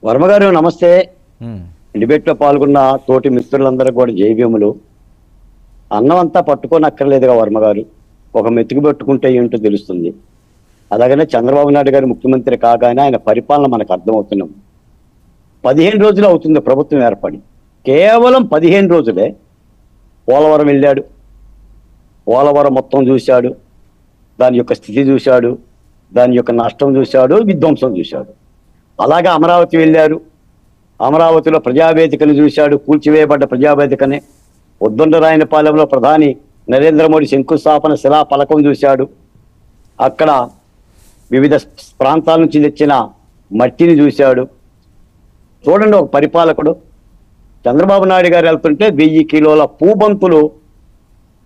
వర్మ గారు నమస్తే. ఉమ్, డిబేట్ లో పాల్గొన్న తోటి మిత్రులందరూ కూడా జైవ్యములు. అన్నం అంతా పట్టుకోనక్కర్లేదుగా వర్మ గారు, ఒక మెతుకు పట్టుకుంటే ఏంటో తెలుస్తుంది. అలాగనే చంద్రబాబు నాయుడు గారు ముఖ్యమంత్రి కాగానే ఆయన పరిపాలన మనకు అర్థమవుతున్నాం. 15 రోజులు అవుతుంది ప్రభుత్వం ఏర్పడి, కేవలం 15 రోజులే పోలవరం వెళ్ళాడు, పోలవరం మొత్తం చూశాడు, దాని యొక్క స్థితి చూశాడు, దాని యొక్క నష్టం చూశాడు, విధ్వంసం చూశాడు. అలాగే అమరావతి వెళ్ళారు, అమరావతిలో ప్రజావేదికను చూశాడు, కూల్చివేయబడ్డ ప్రజావేదికనే. ఉద్దండరాయనపాలెంలో ప్రధాని నరేంద్ర మోడీ శంకుస్థాపన శిలా పలకం చూశాడు. అక్కడ వివిధ ప్రాంతాల నుంచి తెచ్చిన మట్టిని చూశాడు. చూడండి, ఒక పరిపాలకుడు. చంద్రబాబు నాయుడు గారు వెళ్తుంటే 1000 కిలోల పూబంతులు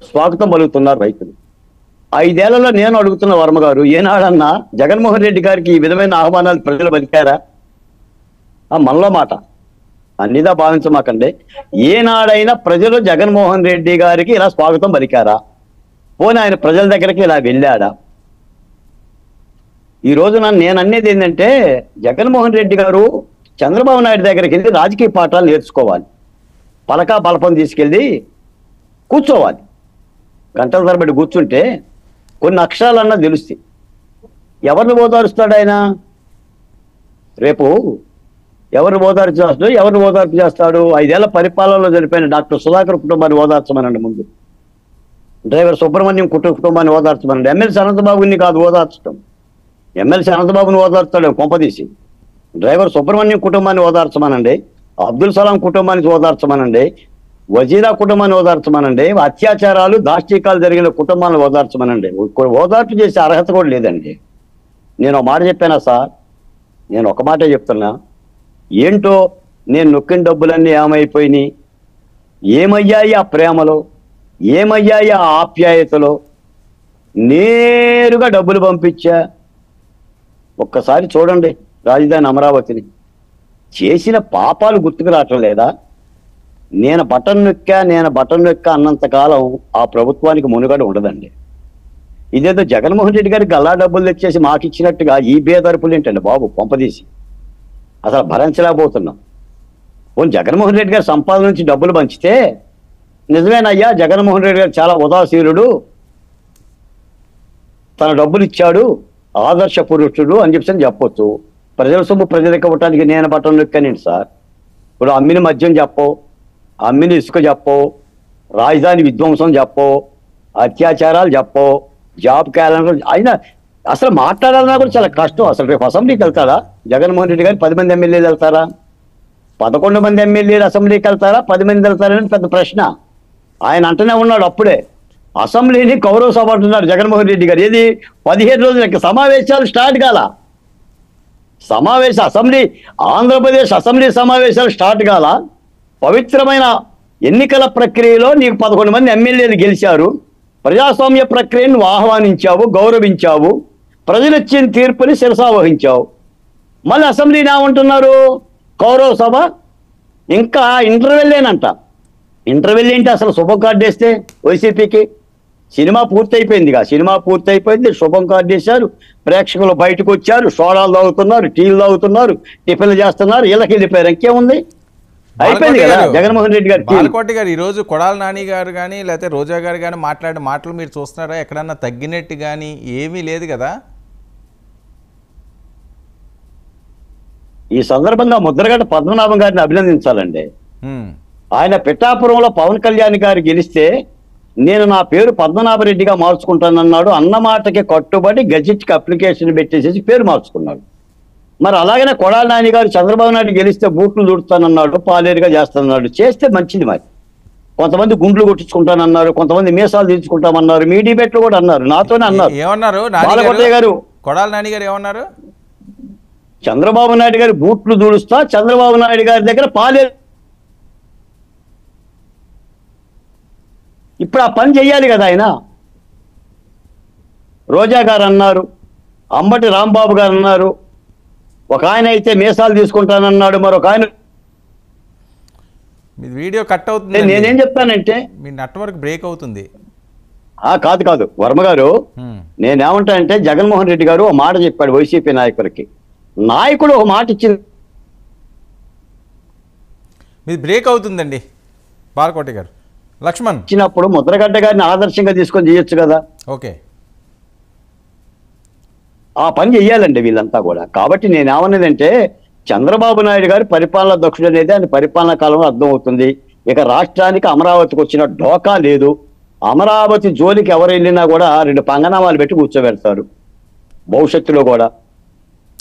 స్వాగతం పలుకుతున్నారు రైతులు. 5 ఏళ్లలో నేను అడుగుతున్న వర్మ గారు, ఏనాడన్నా జగన్మోహన్ రెడ్డి గారికి ఈ విధమైన ఆహ్వానాలు ప్రజలు పలికారా? మనలో మాట అన్నిదా భావించమాకండి. ఏనాడైనా ప్రజలు జగన్మోహన్ రెడ్డి గారికి ఇలా స్వాగతం పలికారా? పోనీ ఆయన ప్రజల దగ్గరికి ఇలా వెళ్ళాడా? ఈ రోజున నేను అనేది ఏంటంటే, జగన్మోహన్ రెడ్డి గారు చంద్రబాబు నాయుడు దగ్గరికి వెళ్ళి రాజకీయ పాఠాలు నేర్చుకోవాలి. పలకా బలపం తీసుకెళ్ళి కూర్చోవాలి. గంటల తరబడి కూర్చుంటే కొన్ని అక్షరాలన్నా తెలుస్తాయి. ఎవరిని ఓదారుస్తాడు ఆయన? రేపు ఎవరిని ఓదార్పు చేస్తాడు? 5 ఏళ్ల పరిపాలనలో జరిపిన డాక్టర్ సుధాకర్ కుటుంబాన్ని ఓదార్చమనండి. ముందు డ్రైవర్ సుబ్రహ్మణ్యం కుటుంబాన్ని ఓదార్చమనండి. ఎమ్మెల్సీ అనంతబాబుని కాదు ఓదార్చడం. ఎమ్మెల్సీ అనంతబాబుని ఓదార్చాడు కొంపదీసి. డ్రైవర్ సుబ్రహ్మణ్యం కుటుంబాన్ని ఓదార్చమనండి, అబ్దుల్ సలాం కుటుంబాన్ని ఓదార్చమనండి, వజీరా కుటుంబాన్ని ఓదార్చమనండి, అత్యాచారాలు దాష్టీకాలు జరిగిన కుటుంబాన్ని ఓదార్చమనండి. ఓదార్పు చేసే అర్హత కూడా లేదండి. నేను ఒక మాట చెప్పానా సార్? నేను ఒక మాటే చెప్తున్నా. ఏంటో నేను నొక్కిన డబ్బులన్నీ ఏమైపోయినాయి? ఏమయ్యాయి ఆ ప్రేమలో? ఏమయ్యాయి ఆ ఆప్యాయతలో? నేరుగా డబ్బులు పంపించా. ఒక్కసారి చూడండి రాజధాని అమరావతిని. చేసిన పాపాలు గుర్తుకు రావటం లేదా? నేను బటన్ నొక్కా అన్నంతకాలం ఆ ప్రభుత్వానికి మునుగడ ఉండదండి. ఇదేదో జగన్మోహన్ రెడ్డి గారికి గల్లా డబ్బులు తెచ్చేసి మాకు ఇచ్చినట్టుగా ఈ బేదరుపులు ఏంటండి బాబు? పంపదీసి అసలు భరించలేకపోతున్నాం. పోనీ జగన్మోహన్ రెడ్డి గారి సంపాదన నుంచి డబ్బులు పంచితే, నిజమేనయ్యా జగన్మోహన్ రెడ్డి గారు చాలా ఉదాసీనుడు, తన డబ్బులు ఇచ్చాడు, ఆదర్శ పురుషుడు అని చెప్పొచ్చు. ప్రజల సొమ్ము ప్రజలకు ఇవ్వటానికి నేను బట్టలు నొక్కానండి సార్. ఇప్పుడు అమ్మిన మద్యం చెప్పవు, అమ్మిన ఇసుక చెప్పవు, రాజధాని విధ్వంసం చెప్పవు, అత్యాచారాలు చెప్పవు, జాబ్ క్యాలెండర్. అయినా అసలు మాట్లాడాలన్నా కూడా చాలా కష్టం. అసలు రేపు అసెంబ్లీకి వెళ్తారా జగన్మోహన్ రెడ్డి గారు? 10 మంది ఎమ్మెల్యేలు వెళ్తారా? 11 మంది ఎమ్మెల్యేలు అసెంబ్లీకి వెళ్తారా? 10 మంది వెళ్తారని పెద్ద ప్రశ్న. ఆయన అంటూనే ఉన్నాడు అప్పుడే, అసెంబ్లీని కౌరవ సభ అంటున్నారు జగన్మోహన్ రెడ్డి గారు. ఏది 15 రోజులకి సమావేశాలు స్టార్ట్ కాల. అసెంబ్లీ ఆంధ్రప్రదేశ్ అసెంబ్లీ సమావేశాలు స్టార్ట్ కాల. పవిత్రమైన ఎన్నికల ప్రక్రియలో నీకు 11 మంది ఎమ్మెల్యేలు గెలిచారు. ప్రజాస్వామ్య ప్రక్రియను ఆహ్వానించావు, గౌరవించావు, ప్రజలు ఇచ్చిన తీర్పుని శిరసావహించావు. మళ్ళీ అసెంబ్లీని ఏమంటున్నారు? కౌరవ సభ. ఇంకా ఇంటర్వెల్లేనంట. ఇంటర్వెల్ ఏంటి? అసలు శుభం కార్డు వేస్తే వైసీపీకి సినిమా పూర్తయిపోయింది. శుభం కార్డు వేశారు, ప్రేక్షకులు బయటకు వచ్చారు, సోడాలు తాగుతున్నారు, టీలు తాగుతున్నారు, టిఫిన్లు చేస్తున్నారు, ఇళ్ళకి వెళ్ళిపోయారు. ఇంకేముంది? అయిపోయింది కదా జగన్మోహన్ రెడ్డి గారు. బాలకోటి గారు, ఈరోజు కొడాల నాని గారు కానీ లేకపోతే రోజా గారు కానీ మాట్లాడిన మాటలు మీరు చూస్తున్నారా? ఎక్కడన్నా తగ్గినట్టు కానీ ఏమీ లేదు కదా. ఈ సందర్భంగా ముద్రగడ్డ పద్మనాభం గారిని అభినందించాలండి. ఆయన పిఠాపురంలో పవన్ కళ్యాణ్ గారు గెలిస్తే నేను నా పేరు పద్మనాభరెడ్డిగా మార్చుకుంటానన్నాడు. అన్నమాటకి కట్టుబడి గెజిట్కి అప్లికేషన్ పెట్టేసేసి పేరు మార్చుకున్నాడు. మరి అలాగనే కొడాల నాని గారు చంద్రబాబు నాయుడు గెలిస్తే బూట్లు దుడుతానన్నాడు, పాలేరుగా చేస్తానన్నాడు. చేస్తే మంచిది. మరి కొంతమంది గుండ్లు కొట్టించుకుంటానన్నారు, కొంతమంది మీసాలు తీర్చుకుంటామన్నారు. మీ డిబేట్లు కూడా అన్నారు, నాతోనే అన్నారు. ఏమన్నారు బాలకోటయ్య గారు? కొడాల నాని గారు ఏమన్నారు? చంద్రబాబు నాయుడు గారి బూట్లు దూడుస్తా, చంద్రబాబు నాయుడు గారి దగ్గర పాలేరు. ఇప్పుడు ఆ పని చెయ్యాలి కదా ఆయన. రోజా గారు అన్నారు, అంబటి రాంబాబు గారు అన్నారు, ఒక ఆయన అయితే మీసాలు తీసుకుంటానన్నాడు, మరొక ఆయన. మీ వీడియో కట్ అవుతుంది. నేనేం చెప్తానంటే, మీ నెట్వర్క్ బ్రేక్ అవుతుంది. కాదు వర్మ గారు, నేనేమంటానంటే జగన్మోహన్ రెడ్డి గారు ఒక మాట చెప్పాడు వైసీపీ నాయకులకి. నాయకుడు ఒక మాట ఇచ్చింది మీది బ్రేక్ అవుతుందండి బాలకోటి గారు. లక్ష్మణ్. ఇచ్చినప్పుడు ముద్రగడ్డ గారిని ఆదర్శంగా తీసుకొని చేయొచ్చు కదా. ఓకే. ఆ పని చెయ్యాలండి వీళ్ళంతా కూడా. కాబట్టి నేనేమన్నదంటే చంద్రబాబు నాయుడు గారి పరిపాలన దక్షుడు అనేది ఆయన పరిపాలనా కాలంలో అర్థం అవుతుంది. ఇక రాష్ట్రానికి అమరావతికి వచ్చిన ఢోకా లేదు. అమరావతి జోలికి ఎవరు వెళ్ళినా కూడా 2 పంగనామాలు పెట్టి కూర్చోబెడతారు భవిష్యత్తులో కూడా.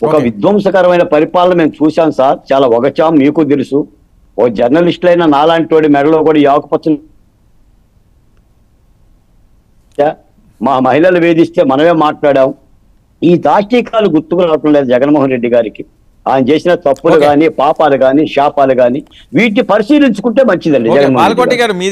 ఒక Okay. విధ్వంసకరమైన పరిపాలన మేము చూసాం సార్. చాలా ఒకచాం మీకు తెలుసు. ఓ జర్నలిస్టులైన నాలాంటి వాడి మెడలో కూడా ఈ ఆకుపచ్చని మా మహిళలు వేధిస్తే మనమే మాట్లాడాం. ఈ దాష్టీకాలు గుర్తుకు రావటం లేదు జగన్మోహన్ రెడ్డి గారికి. ఆయన చేసిన తప్పులు Okay. కానీ, పాపాలు కానీ, శాపాలు కానీ వీటిని పరిశీలించుకుంటే మంచిదండి ఓకే జగన్మోహన్ రెడ్డి బాలకోటి గారు. గారు మీ